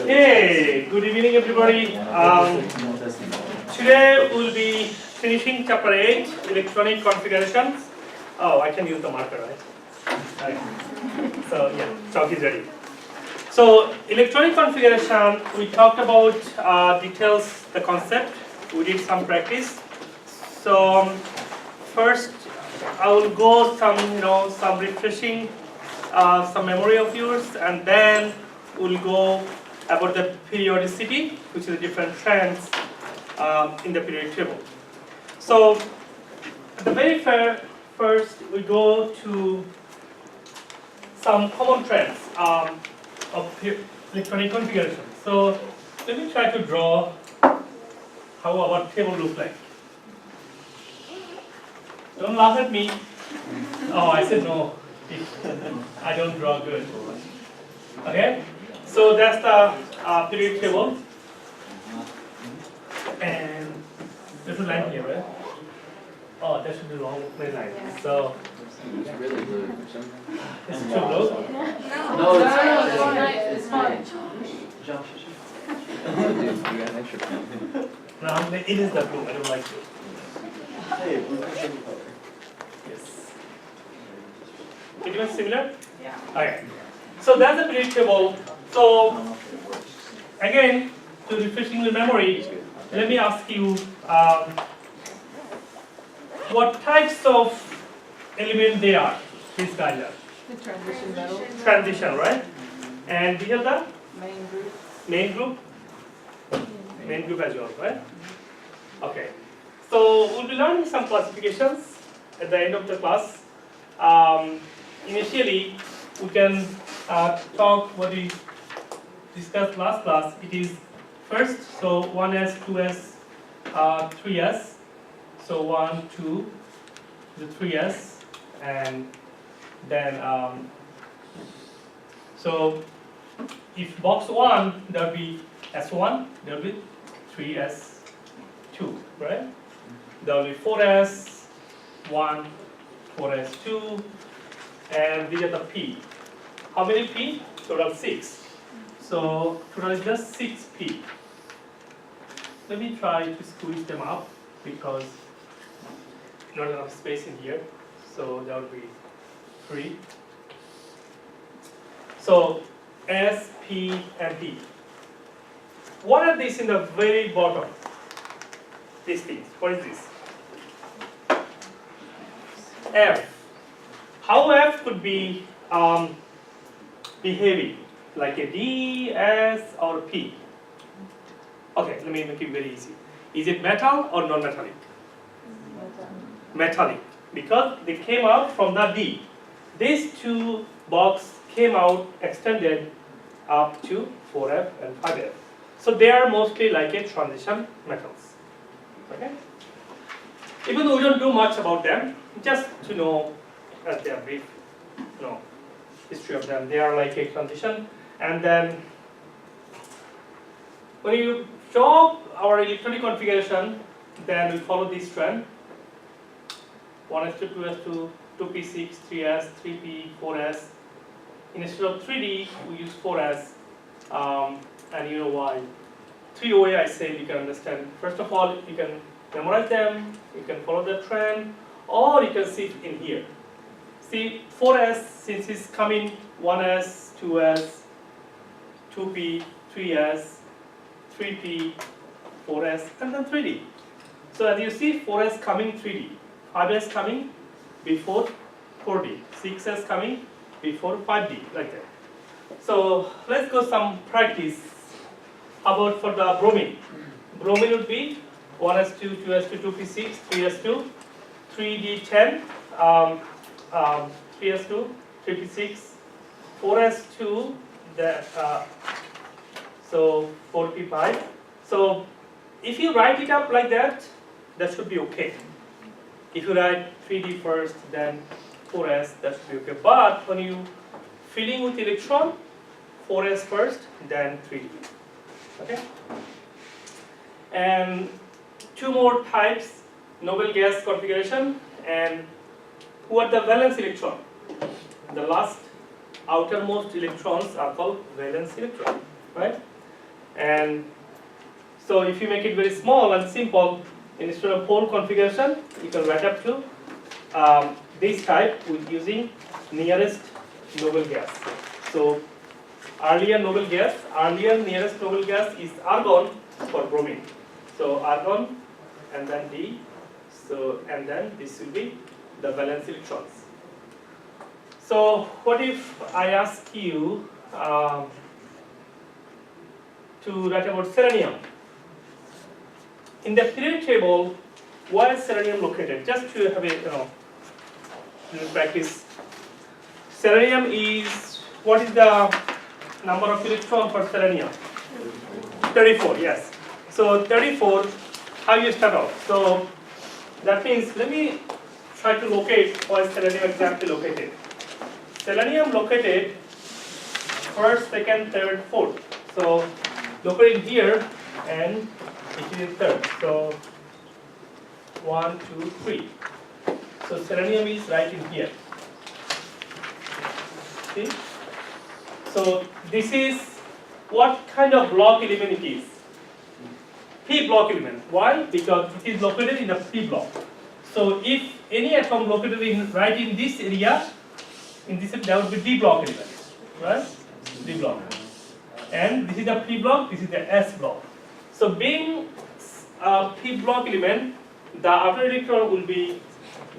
Hey, good evening everybody. Today we'll be finishing chapter 8, electronic configurations. Oh, I can use the marker, right? Okay. So yeah, chalk is ready. So electronic configuration, we talked about details, the concept. We did some practice. So first, I will go some refreshing, some memory of yours, and then we'll go about the periodicity, which is the different trends in the periodic table. So at the very first, we go to some common trends of electronic configuration. So let me try to draw how our table looks like. Don't laugh at me. Oh, I said no. I don't draw good. Okay? So that's the periodic table. And there's a line here, right? Oh, that should be long line. So It's really blue. it's too blue? No, it's fine. Josh, dude, you got an extra pen. No, it is the blue. I don't like it. Hey, blue is every color. Yes. Pretty much similar? Yeah. Okay. So that's the periodic table. So again, to refreshing the memory, let me ask you what types of element they are. These guys are. The transition metal. Transition, right? And we have the Main group. main group. Main group as well, right? Okay. So we'll be learning some classifications at the end of the class. Initially, we can talk what we discussed last class. It is first, so 1S, 2S, 3S. So 1, 2, the 3S, and then so if box 1, there will be S1, there will be 3S2, right? There will be 4S1, 4S2, and these are the P. How many P? Total 6. So total is just 6 P. Let me try to squeeze them up because not enough space in here. So that would be 3. So S, P, and D. What are these in the very bottom? These things. What is this? F. How F could be behaving? Like a D, S, or P? Okay, let me make it very easy. Is it metal or non-metallic? Metallic, because they came out from the D. These two boxes came out extended up to 4F and 5F. So they are mostly like a transition metals. Okay? Even though we don't do much about them, just to know that they are brief, history of them. They are like a transition. And then when you draw our electronic configuration, then we follow this trend. 1S2, 2S2, 2P6, 3S, 3P, 4S. Instead of 3D, we use 4S. And you know why. 3 OA I say you can understand. First of all, you can memorize them, you can follow the trend, or you can see it in here. See, 4S, since it's coming 1S, 2S, 2P, 3S, 3P, 4S, and then 3D. So as you see, 4S coming 3D. 5S coming before 4D, 6S coming before 5D, like that. So let's go some practice. How about for the bromine? Bromine would be 1S2, 2S2, 2P6, 3S2, 3D10, 3S2, 3P6, 4S2, so 4P5. So if you write it up like that, that should be okay. If you write 3D first, then 4S, that should be okay. But when you filling with electron, 4S first, then 3D. Okay? And two more types, noble gas configuration, and who are the valence electron? The last outermost electrons are called valence electron, right? And so if you make it very small and simple, instead of pole configuration, you can write up to this type with using nearest noble gas. So earlier nearest noble gas is argon for bromine. So argon and then D. So and then this will be the valence electrons. So what if I ask you to write about selenium? In the periodic table, where is selenium located? Just to have a little practice. Selenium is, what is the number of electrons for selenium? 34, yes. So 34, how you start off? So that means, let me try to locate where is selenium exactly located. Selenium located first, second, third, fourth. So located here and it is third. So 1, 2, 3. So selenium is right in here. See? So this is what kind of block element it is? P block element. Why? Because it is located in a P block. So if any atom located right in this area, that would be D block element, right? D block. And this is the P block, this is the S block. So being a P block element, the outer electron will be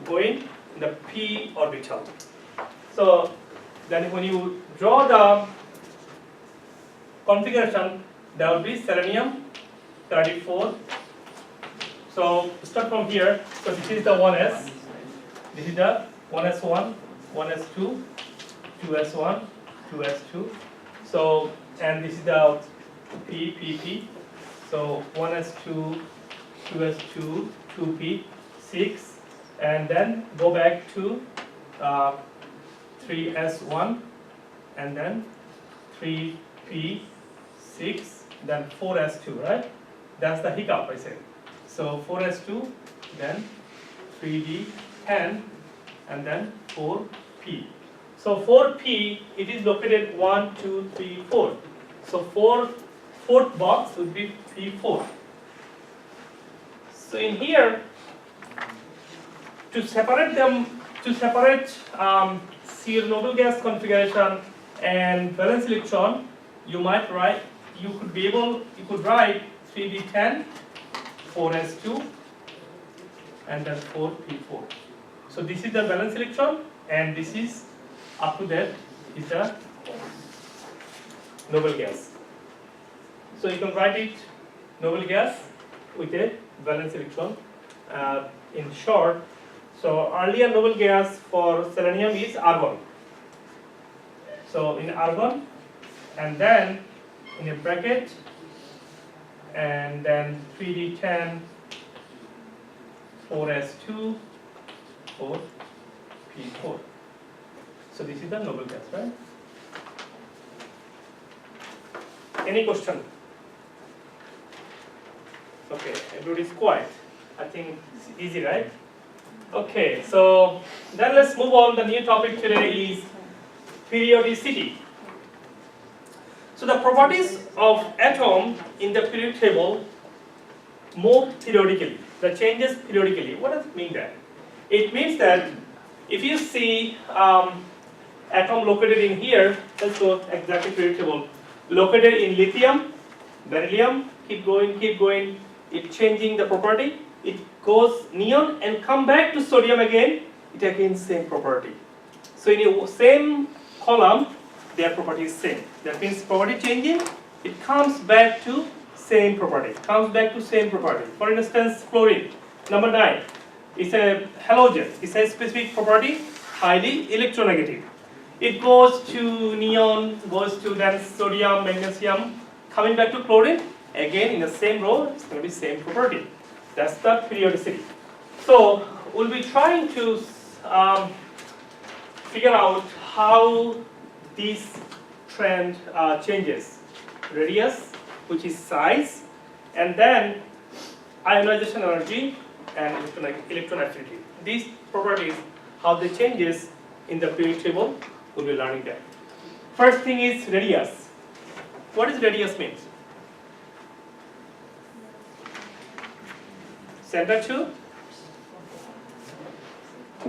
going in the P orbital. So then when you draw the configuration, there will be selenium 34. So start from here. So this is the 1s. This is the 1s1, 1s2, 2s1, 2s2. So and this is the P. So 1s2, 2s2, 2p, 6, and then go back to 3s1, and then 3p, 6, then 4s2, right? That's the hiccup I said. So 4s2, then 3d, 10, and then 4p. So 4p, it is located 1, 2, 3, 4. So fourth box would be P4. So in here, to separate them, shear noble gas configuration and valence electron, you could write 3d10, 4s2, and then 4p4. So this is the valence electron, and this is up to that is the noble gas. So you can write it noble gas with a valence electron in short. So earlier noble gas for selenium is argon. So in argon, and then in a bracket, and then 3d10, 4s2, 4p4. So this is the noble gas, right? Any question? Okay, everybody's quiet. I think it's easy, right? Okay, so then let's move on. The new topic today is periodicity. So the properties of atom in the periodic table move periodically. The changes periodically. What does it mean that? It means that if you see atom located in here, let's go exactly periodic table. Located in lithium, beryllium, keep going. It's changing the property. It goes neon and come back to sodium again. It again same property. So in the same column, their property is same. That means property changing. It comes back to same property. For instance, chlorine, number 9. It's a halogen. It's a specific property, highly electronegative. It goes to neon, goes to then sodium, magnesium, coming back to chlorine. Again, in the same row, it's going to be same property. That's the periodicity. So we'll be trying to figure out how this trend changes. Radius, which is size, and then ionization energy and electron affinity. These properties, how they changes in the periodic table, we'll be learning that. First thing is radius. What does radius mean? Center to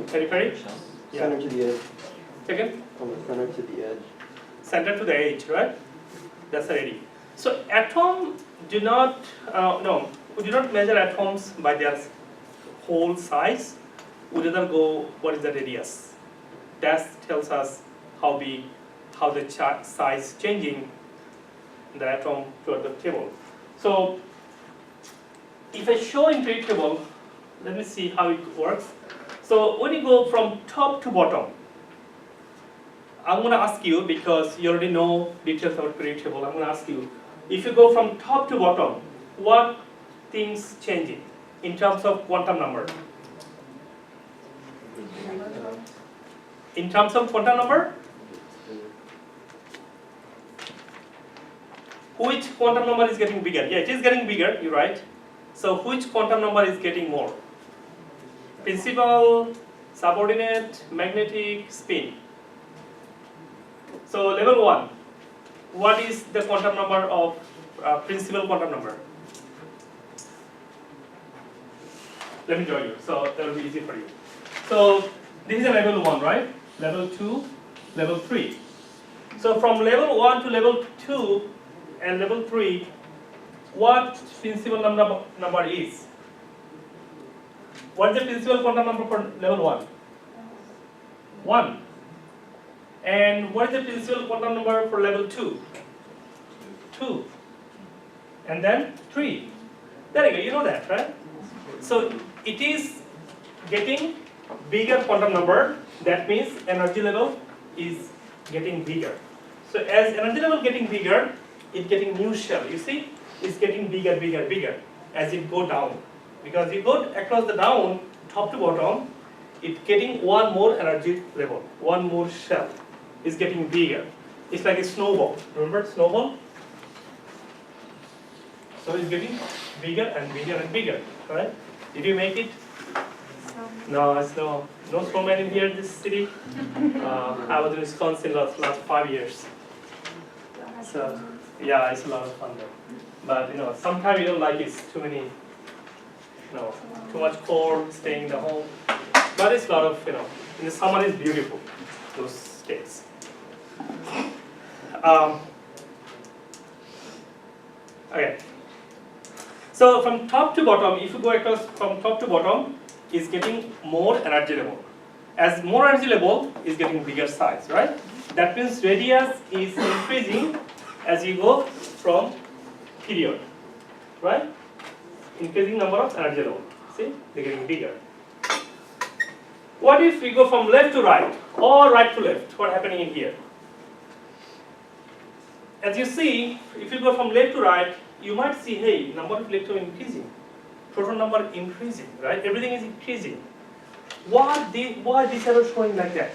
periphery? Yeah. Center to the edge. Second? From the center to the edge. Center to the edge, right? That's the radius. So atom do not, no, we do not measure atoms by their whole size. We rather go, what is the radius? That tells us how big, how the size changing the atom toward the table. So if I show into a table, let me see how it works. So when you go from top to bottom, I'm going to ask you, because you already know details about periodic table, I'm going to ask you, if you go from top to bottom, what things changing in terms of quantum number? In terms of quantum number, which quantum number is getting bigger? Yeah, it is getting bigger, you're right. So which quantum number is getting more? Principal, subordinate, magnetic, spin. So level 1, what is the quantum number of principal quantum number? Let me show you, so that will be easy for you. So this is a level 1, right? Level 2, level 3. So from level 1 to level 2 and level 3, what principal number is? What is the principal quantum number for level 1? 1. And what is the principal quantum number for level 2? 2. And then 3. There you go, you know that, right? So it is getting bigger quantum number, that means energy level is getting bigger. So as energy level getting bigger, it's getting new shell, you see? It's getting bigger, bigger, bigger as it go down. Because you go across the down, top to bottom, it's getting one more energy level, one more shell. It's getting bigger. It's like a snowball. Remember snowball? So it's getting bigger and bigger and bigger, right? Did you make it? No, it's no snowman in here in this city. I was in Wisconsin last 5 years. So yeah, it's a lot of fun though. But sometimes you don't like it. Too many, too much cold, staying in the home. But it's a lot of, in the summer it's beautiful, those states. Okay. So from top to bottom, if you go across from top to bottom, is getting more energy level. As more energy level is getting bigger size, right? That means radius is increasing as you go from period, right? Increasing number of energy level. See, they're getting bigger. What if we go from left to right or right to left? What's happening in here? As you see, if you go from left to right, you might see, hey, number of electrons increasing, proton number increasing, right? Everything is increasing. Why these are showing like that?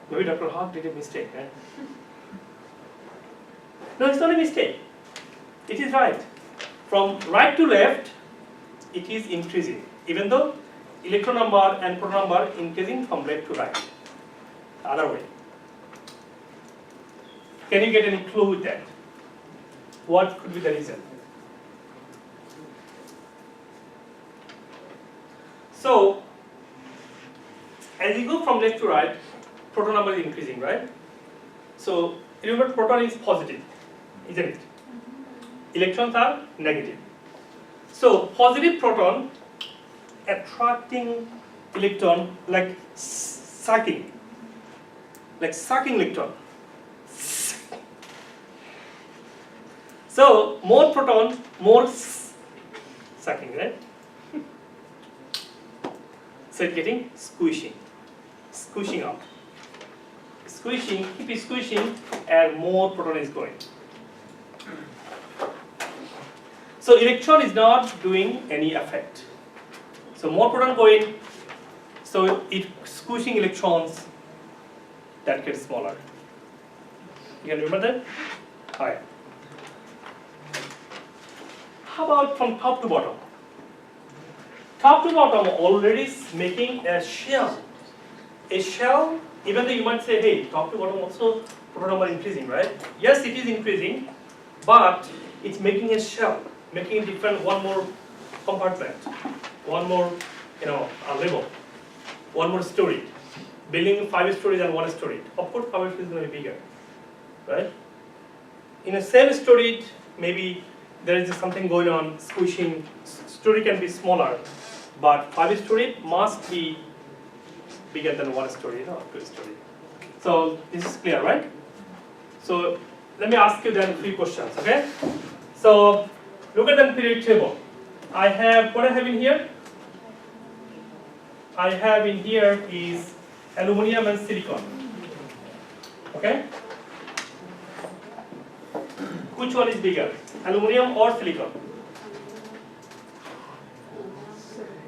Maybe Dr. Haque did a mistake, right? No, it's not a mistake. It is right. From right to left, it is increasing, even though electron number and proton number increasing from left to right. The other way. Can you get any clue with that? What could be the reason? So, as you go from left to right, proton number is increasing, right? So, remember proton is positive, isn't it? Electrons are negative. So, positive proton attracting electron like sucking electron. So, more proton, more sucking, right? So it's getting squishing out. Keep squishing, and more proton is going. So electron is not doing any effect. So more proton going, so it squishing electrons that get smaller. You can remember that? Alright. How about from top to bottom? Top to bottom already is making a shell. a shell, even though you might say, hey, top to bottom also proton number increasing, right? Yes, it is increasing, but it's making a shell, making a different, one more compartment, one more, level, one more story. Building 5 stories and 1 story. Of course, 5 stories is going to be bigger, right? In a same story, maybe there is something going on, squishing. Story can be smaller, but 5 story must be bigger than 1 story, 2 story. So this is clear, right? So let me ask you then 3 questions, okay? So look at the period table. What I have in here? I have in here is aluminum and silicon. Okay? Which one is bigger? Aluminum or silicon?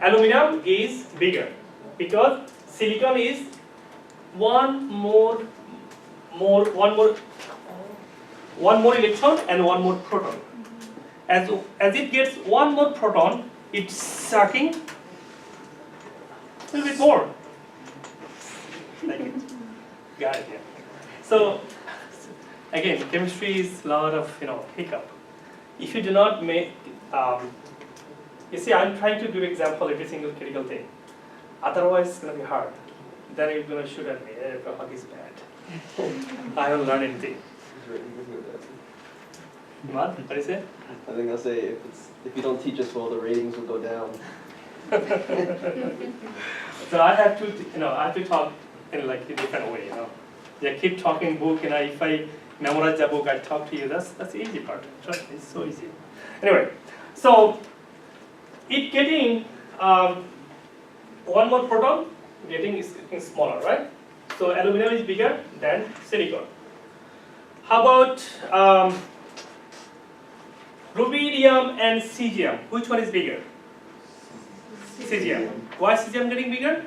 Aluminum is bigger because silicon is one more electron and one more proton. As it gets one more proton, it's sucking a little bit more. Like it. Got it, yeah. So again, chemistry is a lot of hiccup. If you do not make, you see, I'm trying to give example every single critical thing. Otherwise, it's gonna be hard. Then you're gonna shoot at me. Haque is bad. I haven't learned anything. What? What do you say? I think I'll say if you don't teach us well, the ratings will go down. So I have to talk in like a different way, Yeah, keep talking book, if I memorize the book, I talk to you. That's the easy part. Trust me, it's so easy. Anyway, so it getting one more proton, getting smaller, right? So aluminum is bigger than silicon. How about rubidium and cesium? Which one is bigger? Cesium. Why is cesium getting bigger?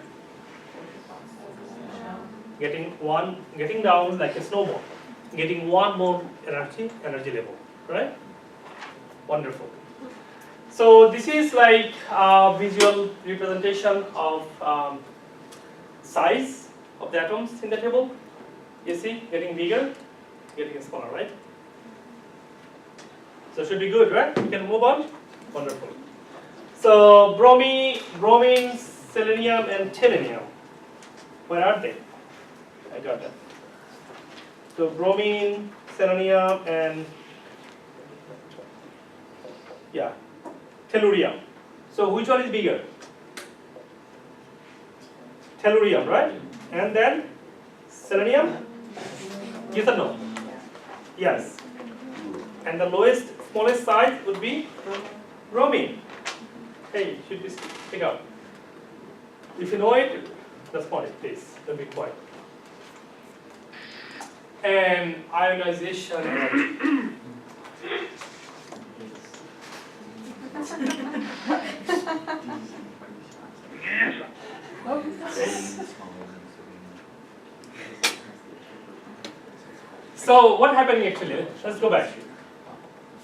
Getting down like a snowball, getting one more energy level, right? Wonderful. So this is like a visual representation of size of the atoms in the table. You see, getting bigger, getting smaller, right? So should be good, right? We can move on. Wonderful. So bromine, selenium, and tellurium. Where are they? I got that. So bromine, selenium, and tellurium. So which one is bigger? Tellurium, right? And then selenium? Yes or no? Yes. And the smallest size would be bromine. Hey, should we pick up? If you know it, respond it, please. Don't be quiet. And ionization energy. So what happened actually? Let's go back.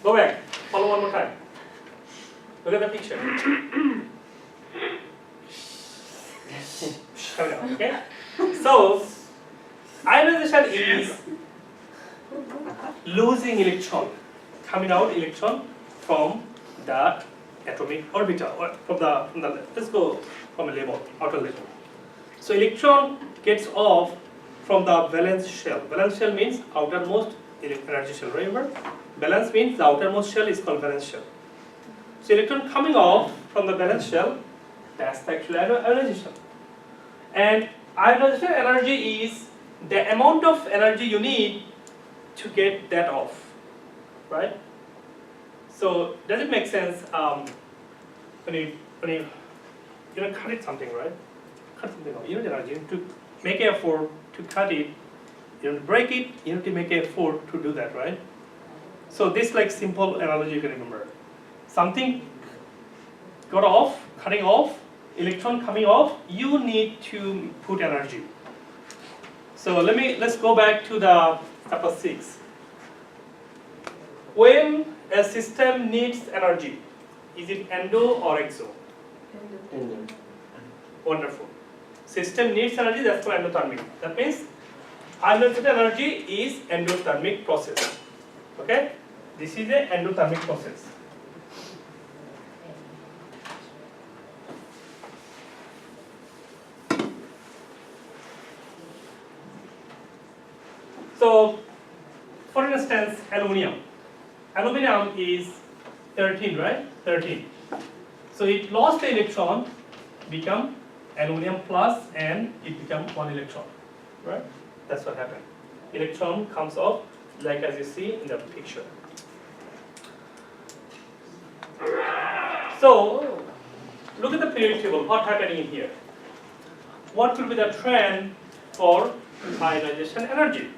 Go back. Follow one more time. Look at the picture. Okay? So ionization is losing electron, coming out electron from the atomic orbital, or from the let's go from a level, outer level. So electron gets off from the valence shell. Valence shell means outermost energy shell. Remember, valence means the outermost shell is called valence shell. So electron coming off from the valence shell, that's the actual ionization. And ionization energy is the amount of energy you need to get that off, right? So does it make sense when you cut it something, right? Cut something off. You need energy to make an effort to cut it. You know, to break it, you need to make an effort to do that, right? So this like simple analogy you can remember. Something got off, cutting off, electron coming off, you need to put energy. So let's go back to the chapter 6. When a system needs energy, is it endo or exo? Endo. Wonderful. System needs energy, that's called endothermic. That means ionization energy is endothermic process. Okay? This is a endothermic process. So, for instance, aluminium. Aluminium is 13, right? 13. So it lost the electron, become aluminium plus, and it become 1 electron, right? That's what happened. Electron comes off, like as you see in the picture. So, look at the periodic table, what's happening in here? What could be the trend for ionization energy?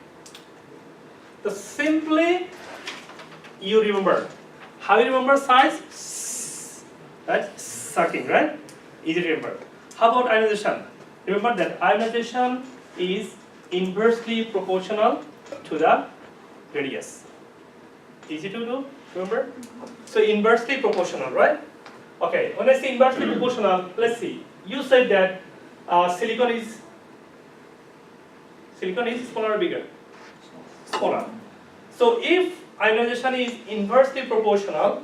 So simply, you remember. How you remember size? Right? Sucking, right? Easy to remember. How about ionization? Remember that ionization is inversely proportional to the radius. Easy to do, remember? So inversely proportional, right? Okay, when I say inversely proportional, let's see. You said that silicon is smaller or bigger? Smaller. So if ionization is inversely proportional,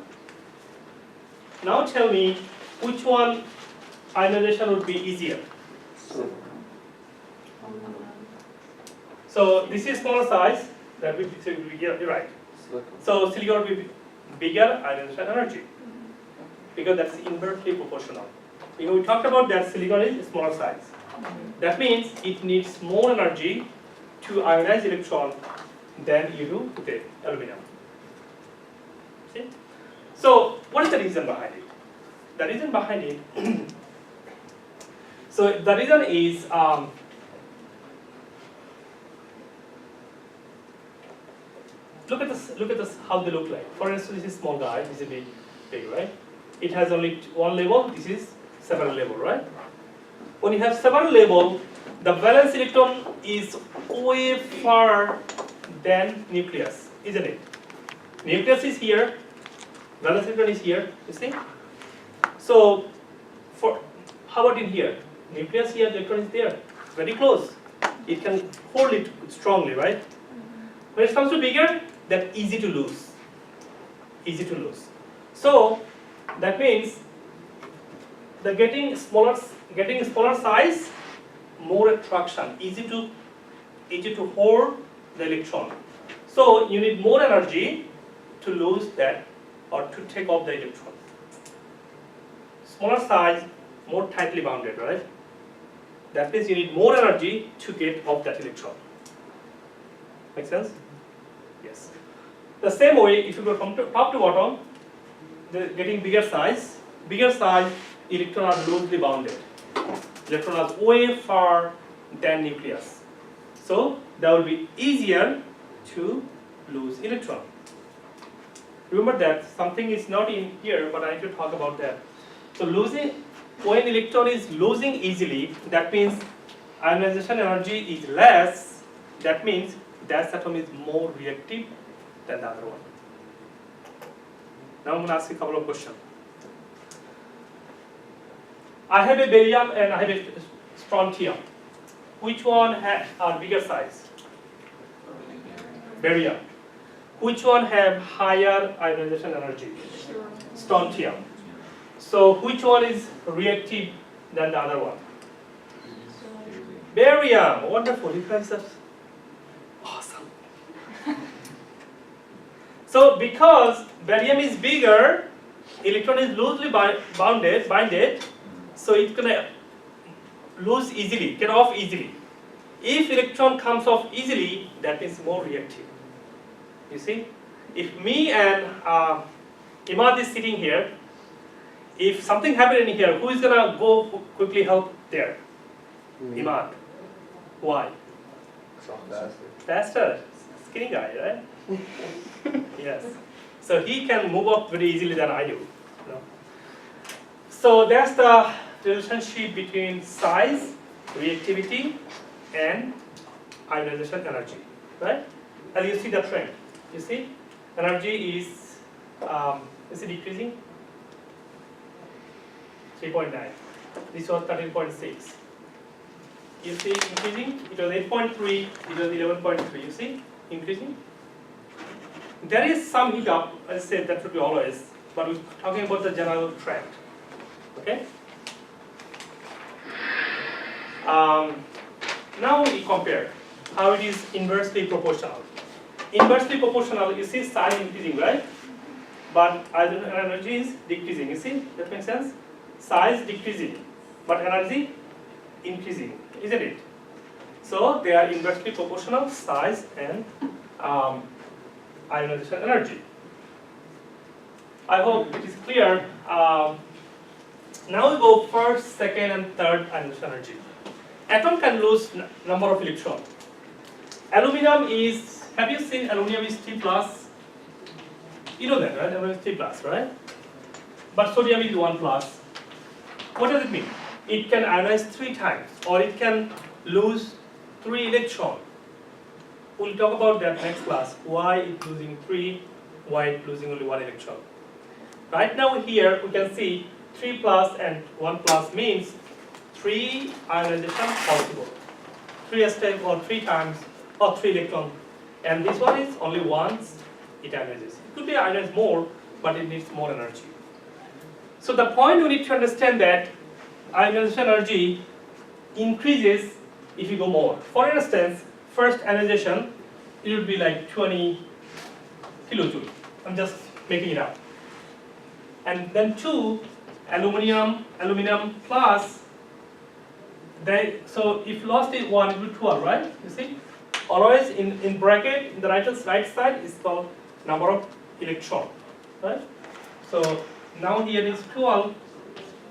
now tell me which one ionization would be easier. So this is smaller size, that would be you're right. So silicon would be bigger ionization energy, because that's inversely proportional. You know, we talked about that silicon is smaller size. That means it needs more energy to ionize electron than you do with the aluminum. See? So what is the reason behind it? The reason behind it, so the reason is look at this how they look like. For instance, this is small guy, this is big, right? It has only one level, this is several level, right? When you have several level, the valence electron is way far than nucleus, isn't it? Nucleus is here, valence electron is here, you see? So, how about in here? Nucleus here, the electron is there, it's very close. It can hold it strongly, right? When it comes to bigger, that's easy to lose. Easy to lose. So, that means the getting smaller size, more attraction, easy to hold the electron. So you need more energy to lose that or to take off the electron. Smaller size, more tightly bounded, right? That means you need more energy to get off that electron. Make sense? Yes. The same way, if you go from top to bottom, they're getting bigger size, electron are loosely bounded. Electron are way far than nucleus. So that will be easier to lose electron. Remember that something is not in here, but I need to talk about that. So when electron is losing easily, that means ionization energy is less. That means that atom is more reactive than the other one. Now I'm going to ask you a couple of questions. I have a barium and I have a strontium. Which one are bigger size? Barium. Which one have higher ionization energy? Strontium. So which one is reactive than the other one? Barium. Wonderful. You guys are awesome. So because barium is bigger, electron is loosely binded, so it's gonna lose easily, get off easily. If electron comes off easily, that is more reactive. You see, if me and Imad is sitting here, if something happened in here, who is gonna go quickly help there? Imad. Why? Faster. Skinny guy, right? Yes. So he can move up very easily than I do. You know? So that's the relationship between size, reactivity, and ionization energy, right? And you see the trend. You see, energy is it decreasing? 3.9. This was 13.6. you see increasing. It was 8.3, it was 11.3. You see increasing. There is some hiccup. I said that should be always, but we're talking about the general trend. Okay. Now we compare how it is inversely proportional. Inversely proportional, you see size increasing, right? But energy is decreasing. You see that makes sense? Size decreasing, but energy increasing, isn't it? So they are inversely proportional, size and ionization energy. I hope it is clear. Now we go first, second, and third ionization energy. Atom can lose number of electrons. Aluminum is, have you seen aluminum is 3 plus? You know that, right? Aluminum is 3 plus, right? But sodium is 1 plus. What does it mean? It can ionize 3 times, or it can lose 3 electrons. We'll talk about that next class. Why it's losing 3, why it's losing only 1 electron. Right now here we can see 3 plus and 1 plus means 3 ionization possible. 3 step or 3 times or 3 electron. And this one is only once it ionizes. It could be ionized more, but it needs more energy. So the point we need to understand that ionization energy increases if you go more. For instance, first ionization, it would be like 20 kilojoule. I'm just making it up. And then 2, aluminum plus, so if lost is 1, it will be 12, right? You see? Always in bracket, in the right side is called number of electron, right? So now here is 12.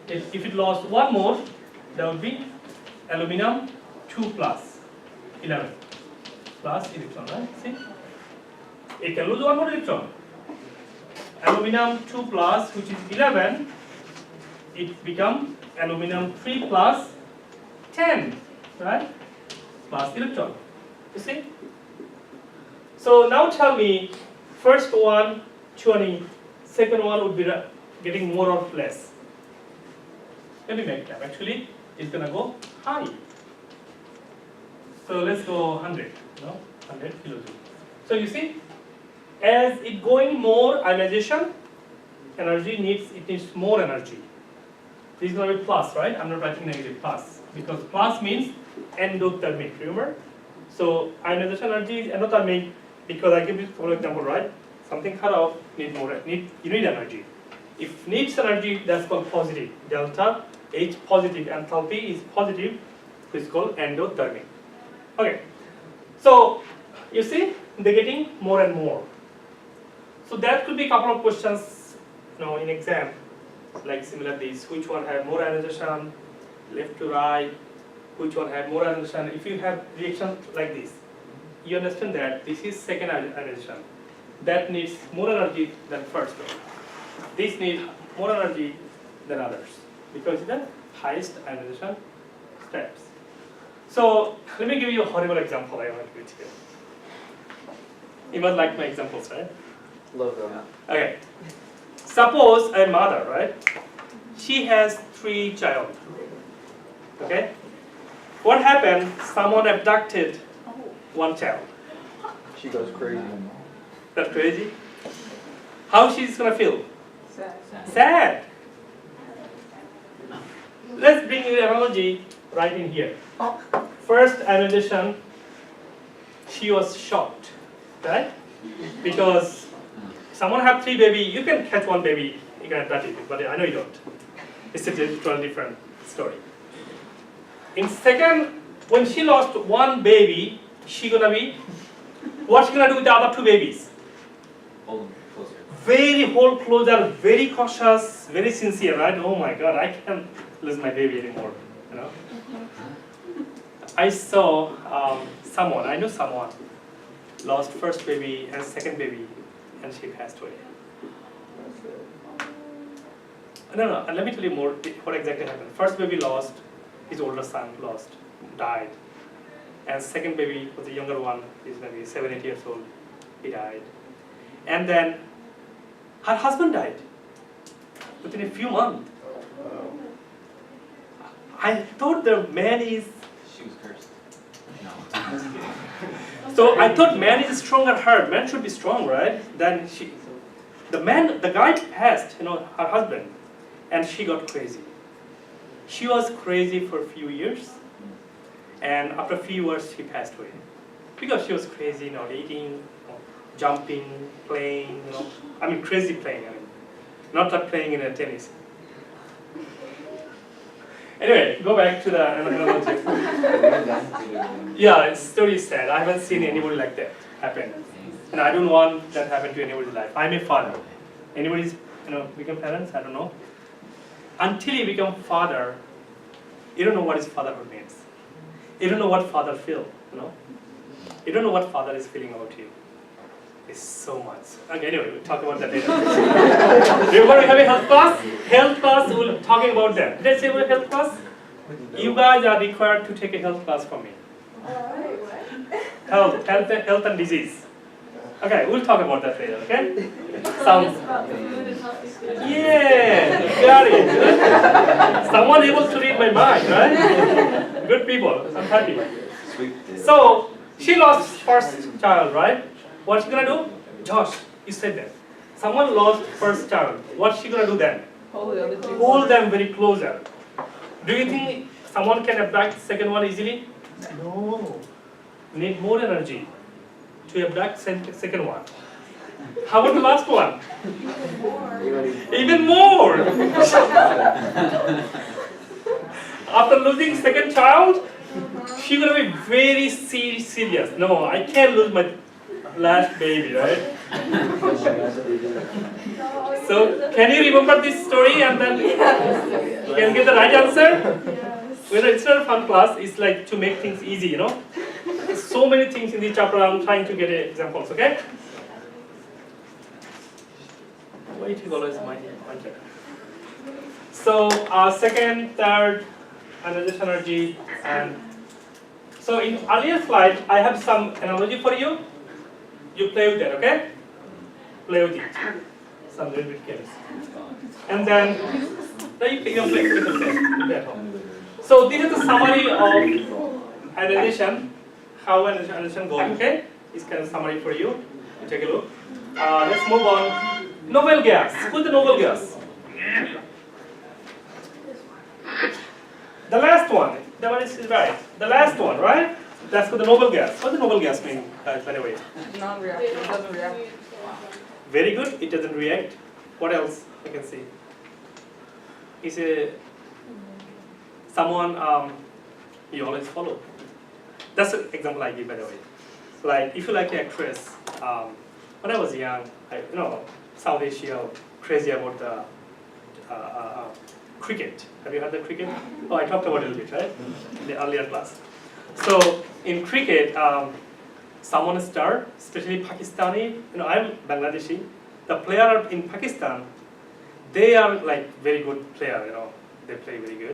If it lost 1 more, that would be aluminum 2 plus 11 plus electron, right? See? It can lose 1 more electron. Aluminum 2 plus, which is 11, it become aluminum 3 plus 10, right? Plus electron. You see? So now tell me, first one 20, second one would be getting more or less. Let me make that. Actually, it's gonna go high. So let's go 100. No, 100 kilojoule. So you see, as it going more ionization, energy needs more energy. This is gonna be plus, right? I'm not writing negative plus because plus means endothermic. Remember? So ionization energy is endothermic because I give you for example, right? Something cut off you need energy. If needs energy, that's called positive. Delta H positive, enthalpy is positive, which is called endothermic. Okay. So you see, they're getting more and more. So that could be a couple of questions, in exam, like similar these. Which one have more ionization, left to right? Which one have more ionization? If you have reaction like this, you understand that this is second ionization. That needs more energy than first one. This needs more energy than others because it's the highest ionization steps. So let me give you a horrible example I want to give you. You must like my examples, right? Love them. Okay. Suppose a mother, right? She has 3 children. Okay? What happened? Someone abducted 1 child. She goes crazy. That's crazy. How she's gonna feel? Sad. Sad. Let's bring the analogy right in here. First ionization, she was shocked, right? Because someone have 3 baby, you can catch 1 baby, you can adopt it, but I know you don't. It's a totally different story. In second, when she lost 1 baby, what's she gonna do with the other 2 babies? Hold them closer. Very hold closer, very cautious, very sincere, right? Oh my God, I can't lose my baby anymore, I saw I know someone lost first baby and second baby, and she passed away. No, let me tell you more what exactly happened. First baby lost, his older son died. And second baby was the younger one, he's maybe 7, 8 years old, he died. And then her husband died within a few months. I thought the man is She was cursed. So I thought man is a stronger heart. Man should be strong, right? Then the guy passed, her husband, and she got crazy. She was crazy for a few years, and after a few years she passed away because she was crazy, eating, jumping, playing, I mean crazy playing. I mean, not like playing in a tennis. Anyway, go back to the analogy. Yeah, it's story is sad. I haven't seen anybody like that happen. And I don't want that happen to anybody's life. I'm a father. Anybody's become parents? I don't know. Until you become father, you don't know what is fatherhood means. You don't know what father feel, You don't know what father is feeling about you. It's so much. Okay, anyway, we'll talk about that later. Remember we have a health class? Health class, we're talking about that. Did I say we're health class? You guys are required to take a health class from me. Health and disease. Okay, we'll talk about that later, okay? Sounds. Yeah, got it. Someone able to read my mind, right? Good people, I'm happy. So, she lost first child, right? What's she gonna do? Josh, you said that. Someone lost first child. What's she gonna do then? Hold them very closer. Do you think someone can abduct second one easily? No. Need more energy to abduct second one. How about the last one? Even more. After losing second child, she's gonna be very serious. No, I can't lose my last baby, right? So, can you remember this story and then you can get the right answer? It's not a fun class, it's like to make things easy, So many things in this chapter, I'm trying to get examples, okay? Wait, you always my pointer. So, second, third, analysis energy, and so in earlier slide, I have some analogy for you. You play with that, okay? Play with it. Some little bit games. And then you can play with it at home. So this is the summary of analysis, how analysis goes, okay? It's kind of summary for you. You take a look. Let's move on. Noble gas. Who's the noble gas? The last one. That one is right. The last one, right? That's for the noble gas. What does the noble gas mean, guys, by the way? Non-reactive. It doesn't react. Very good. It doesn't react. What else I can see? Is a someone you always follow. That's an example I give, by the way. Like if you like the actress, when I was young, South Asia, crazy about the cricket. Have you heard the cricket? Oh, I talked about it a little bit, right? In the earlier class. So in cricket, someone star, especially Pakistani. I'm Bangladeshi. The player in Pakistan, they are like very good player. They play very good.